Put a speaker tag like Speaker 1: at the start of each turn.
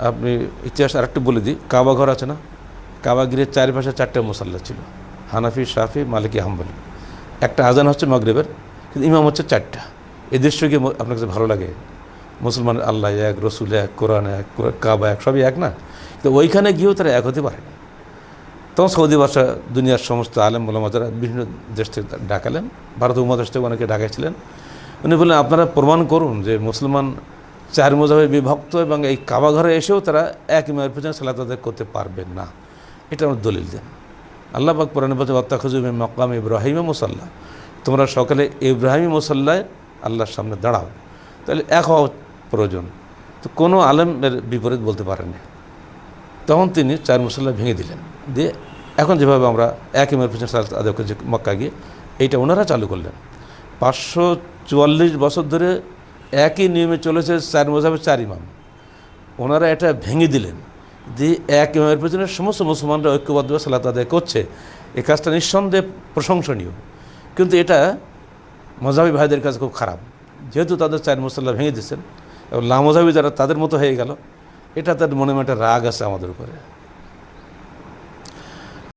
Speaker 1: আপনি ইতিহাস আরেকটু বলে দিই, কাবা ঘর আছে না, কাবা গিরের চারপাশে 4টে মুসাল্লা ছিল, হানাফি, শাফি, মালিকি, হাম্বলি। একটা আজান হচ্ছে মাগরিবের, কিন্তু ইমাম হচ্ছে 4টা। এই দৃশ্য কি আপনার কাছে ভালো লাগে? মুসলমান আল্লাহ এক, রসুল এক, কোরআন এক, কাবা এক, সবই এক না? তো ওইখানে গিয়েও তারা এক হতে পারেনি। তখন সৌদি ভাষা দুনিয়ার সমস্ত আলেম ওলামা যারা বিভিন্ন দেশ থেকে ডাকালেন, ভারত উপমহাদেশ থেকে অনেকে ডাকাইছিলেন। উনি বললেন আপনারা প্রমাণ করুন যে মুসলমান 4 মযহাবে বিভক্ত এবং এই কাবা ঘরে এসেও তারা এক ইমামের পেছনে সালাত আদায় করতে পারবেন না। এটা আমার দলিল দেন। আল্লাহ পাক কোরআনে বলছেন ওয়াত্তাখিযু মিন মাকামি ইব্রাহিম মুসাল্লা, তোমরা সকালে ইব্রাহিমী মুসাল্লায় আল্লাহর সামনে দাঁড়াও। তাহলে এক হওয়া প্রয়োজন। তো কোনো আলেমের বিপরীত বলতে পারেননি। তখন তিনি 4 মুসাল্লা ভেঙে দিলেন, দিয়ে এখন যেভাবে আমরা এক ইমামের পেছনে সালাত আদায় করছি মক্কা গিয়ে, এইটা ওনারা চালু করলেন। 544 বছর ধরে একই নিয়মে চলেছে 4 মযহাবে 4 ইমাম। ওনারা এটা ভেঙে দিলেন, দিয়ে এক ইমামের পেছনে সমস্ত মুসলমানরা ঐক্যবদ্ধভাবে সালাত আদায় করছে। এই কাজটা নিঃসন্দেহে প্রশংসনীয়, কিন্তু এটা মযহাবী ভাইদের কাছে খুব খারাপ। যেহেতু তাদের 4 মুসাল্লা ভেঙে দিচ্ছেন এবং লামযহাবী যারা তাদের মতো হয়ে গেল, এটা তার মনে একটা রাগ আছে আমাদের উপরে।